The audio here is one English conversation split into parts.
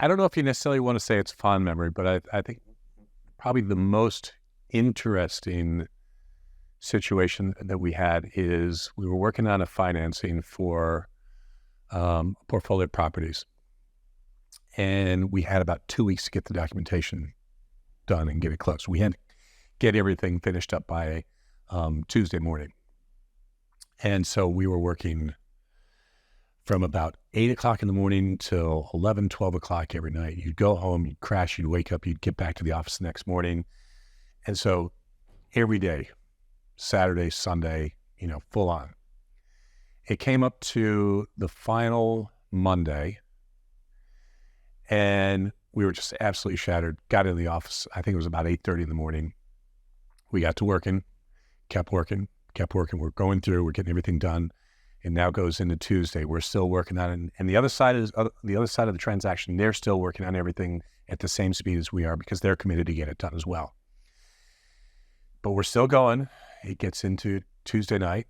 I don't know if you necessarily want to say it's fond memory, but I think probably the most interesting situation that we had is we were working on a financing for portfolio properties. And we had about 2 weeks to get the documentation done and get it closed. We had to get everything finished up by Tuesday morning. And so we were working from about 8 o'clock in the morning till 11, 12 o'clock every night. You'd go home, you'd crash, you'd wake up, you'd get back to the office the next morning. And so every day, Saturday, Sunday, full on. It came up to the final Monday, and we were just absolutely shattered. Got in the office, I think it was about 8:30 in the morning. We got to working, kept working. We're going through, we're getting everything done. And now goes into Tuesday. We're still working on it. And the other side of the transaction, they're still working on everything at the same speed as we are because they're committed to get it done as well. But we're still going. It gets into Tuesday night.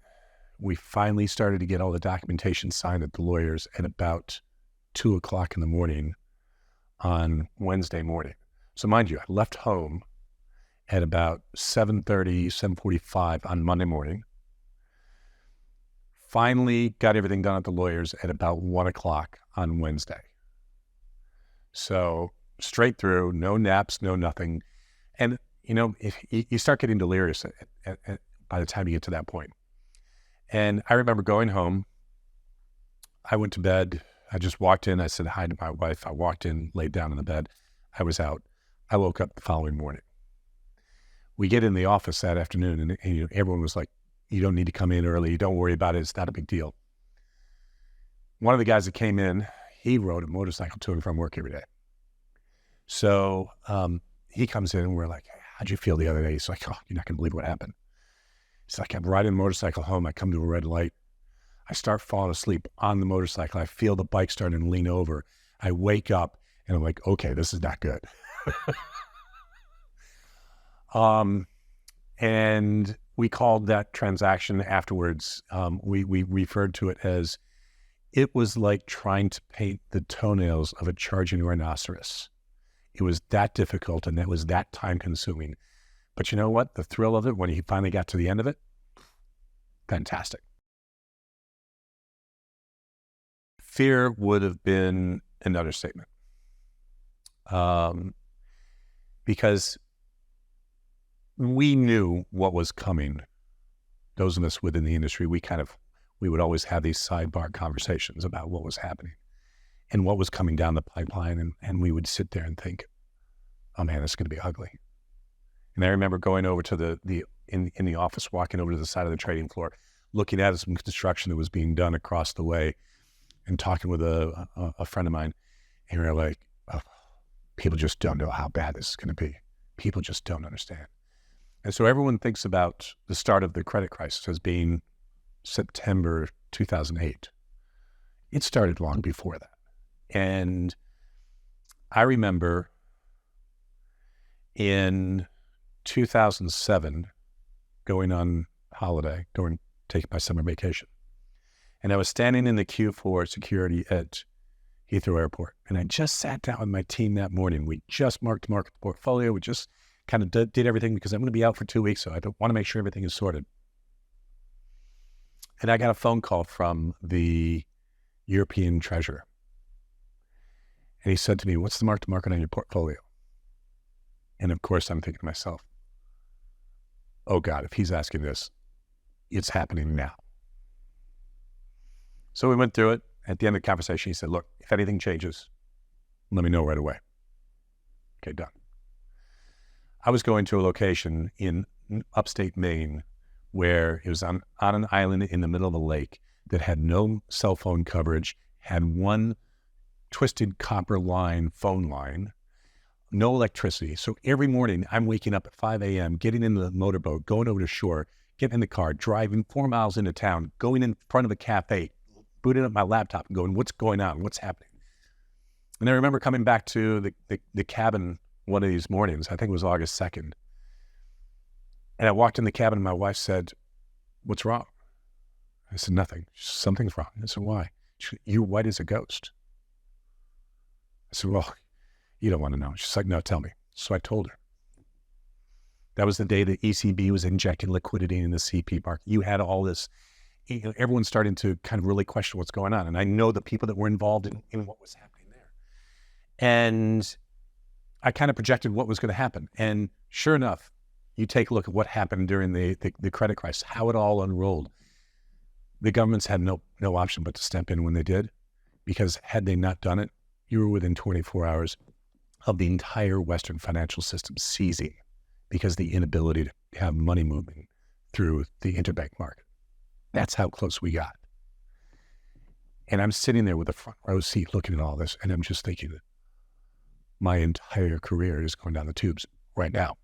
We finally started to get all the documentation signed at the lawyers at about 2 o'clock in the morning on Wednesday morning. So mind you, I left home at about 7:30, 7:45 on Monday morning. Finally got everything done at the lawyers at about 1 o'clock on Wednesday. So straight through, no naps, no nothing. And, if you start getting delirious by the time you get to that point. And I remember going home. I went to bed. I just walked in. I said hi to my wife. I walked in, laid down in the bed. I was out. I woke up the following morning. We get in the office that afternoon, and everyone was like, you don't need to come in early. Don't worry about it. It's not a big deal. One of the guys that came in, he rode a motorcycle to and from work every day. So he comes in, and we're like, how'd you feel the other day? He's like, oh, you're not going to believe what happened. It's like, I'm riding a motorcycle home. I come to a red light. I start falling asleep on the motorcycle. I feel the bike starting to lean over. I wake up, and I'm like, okay, this is not good. And we called that transaction afterwards. We referred to it as, it was like trying to paint the toenails of a charging rhinoceros. It was that difficult, and that was that time consuming. But you know what? The thrill of it, when he finally got to the end of it, fantastic. Fear would have been an understatement. Because we knew what was coming. Those of us within the industry, we would always have these sidebar conversations about what was happening and what was coming down the pipeline. And we would sit there and think, oh man, this is going to be ugly. And I remember going over to in the office, walking over to the side of the trading floor, looking at some construction that was being done across the way, and talking with a friend of mine. And we were like, oh, people just don't know how bad this is going to be. People just don't understand. And so everyone thinks about the start of the credit crisis as being September 2008. It started long before that. And I remember in 2007, going on holiday, taking my summer vacation. And I was standing in the queue for security at Heathrow Airport. And I just sat down with my team that morning. We just marked the portfolio. We just kind of did everything because I'm going to be out for 2 weeks. So I want to make sure everything is sorted. And I got a phone call from the European treasurer. And he said to me, what's the mark to market on your portfolio? And of course, I'm thinking to myself, oh God, if he's asking this, it's happening now. So we went through it. At the end of the conversation, he said, look, if anything changes, let me know right away. Okay, done. I was going to a location in upstate Maine where it was on an island in the middle of a lake that had no cell phone coverage, had one twisted copper phone line, no electricity. So every morning I'm waking up at 5 a.m., getting in the motorboat, going over to shore, getting in the car, driving 4 miles into town, going in front of a cafe, booting up my laptop and going, what's going on? What's happening? And I remember coming back to the cabin one of these mornings, I think it was August 2nd. And I walked in the cabin and my wife said, what's wrong? I said, nothing. Something's wrong. I said, why? She said, you're white as a ghost. I said, well, you don't want to know. She's like, no, tell me. So I told her. That was the day the ECB was injecting liquidity in the CP market. You had all this, everyone's starting to kind of really question what's going on. And I know the people that were involved in what was happening there. And I kind of projected what was going to happen. And sure enough, you take a look at what happened during the credit crisis, how it all unrolled. The governments had no option but to step in when they did, because had they not done it, you were within 24 hours of the entire Western financial system seizing because of the inability to have money moving through the interbank market. That's how close we got. And I'm sitting there with a front row seat looking at all this, and I'm just thinking that my entire career is going down the tubes right now.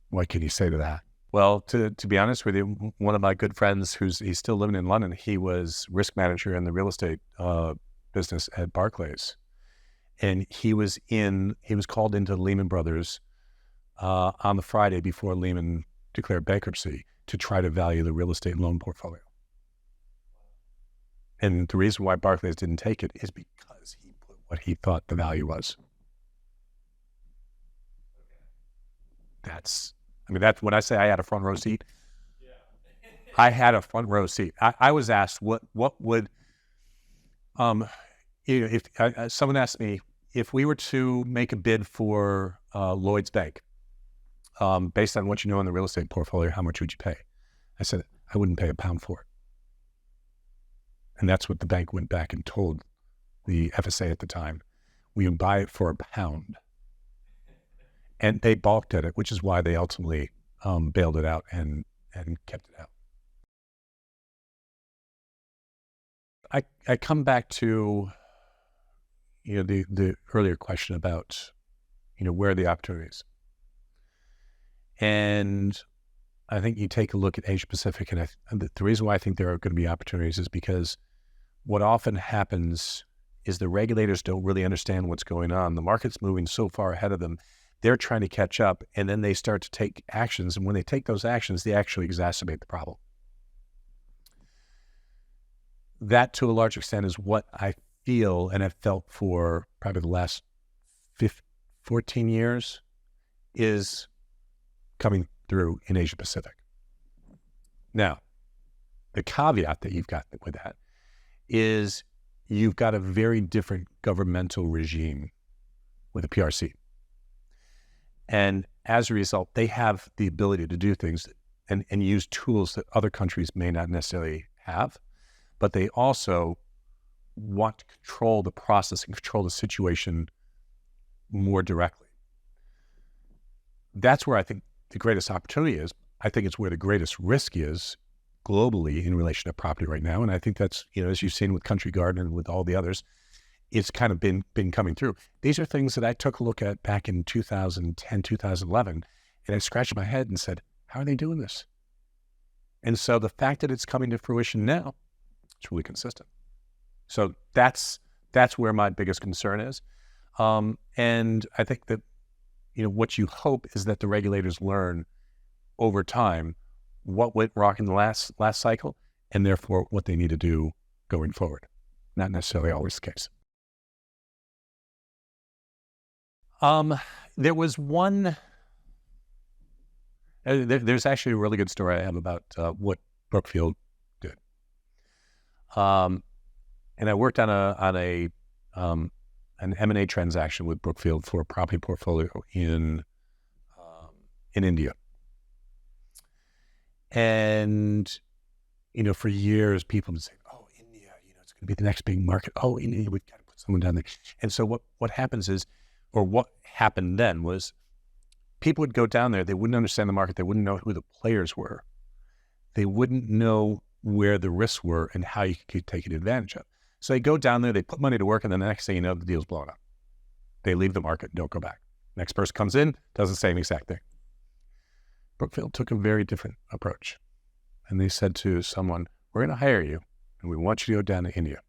What can you say to that? Well, to be honest with you, one of my good friends he's still living in London, he was risk manager in the real estate business at Barclays. And he was called into Lehman Brothers on the Friday before Lehman declared bankruptcy to try to value the real estate loan portfolio. And the reason why Barclays didn't take it is because he put what he thought the value was. That's when I say I had a front row seat. Yeah. I had a front row seat. I was asked what would, if someone asked me if we were to make a bid for Lloyd's Bank, based on what you know in the real estate portfolio, how much would you pay? I said, I wouldn't pay a pound for it. And that's what the bank went back and told the FSA at the time. We would buy it for a pound. And they balked at it, which is why they ultimately bailed it out and kept it out. I come back to, the earlier question about, where are the opportunities? And I think you take a look at Asia Pacific, and the reason why I think there are going to be opportunities is because what often happens is the regulators don't really understand what's going on. The market's moving so far ahead of them. They're trying to catch up, and then they start to take actions. And when they take those actions, they actually exacerbate the problem. That, to a large extent, is what I feel and have felt for probably the last 14 years is coming through in Asia Pacific. Now, the caveat that you've got with that is you've got a very different governmental regime with the PRC. And as a result, they have the ability to do things and use tools that other countries may not necessarily have, but they also want to control the process and control the situation more directly. That's where I think the greatest opportunity is. I think it's where the greatest risk is globally in relation to property right now. And I think that's, as you've seen with Country Garden and with all the others, it's kind of been coming through. These are things that I took a look at back in 2010, 2011, and I scratched my head and said, how are they doing this? And so the fact that it's coming to fruition now, it's really consistent. So that's where my biggest concern is. And I think that, what you hope is that the regulators learn over time what went wrong in the last cycle, and therefore what they need to do going forward. Not necessarily always the case. There was one, there's actually a really good story I have about what Brookfield did. And I worked on an M&A transaction with Brookfield for a property portfolio in India. And, for years, people would say, oh, India, it's going to be the next big market. Oh, India, we've got to put someone down there. And so what happens is, or what happened then was people would go down there. They wouldn't understand the market. They wouldn't know who the players were. They wouldn't know where the risks were and how you could take advantage of. So they go down there, they put money to work, and then the next thing you know, the deal's blown up. They leave the market, don't go back. Next person comes in, does the same exact thing. Brookfield took a very different approach. And they said to someone, we're going to hire you, and we want you to go down to India.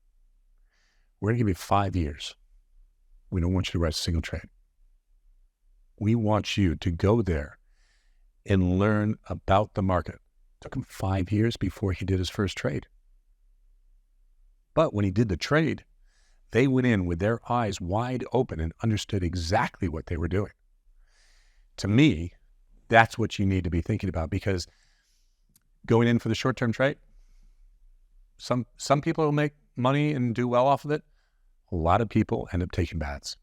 We're going to give you 5 years. We don't want you to write a single trade. We want you to go there and learn about the market. It took him 5 years before he did his first trade. But when he did the trade, They went in with their eyes wide open and understood exactly what they were doing. To me, that's what you need to be thinking about, because going in for the short-term trade, some people will make money and do well off of it. A lot of people end up taking baths.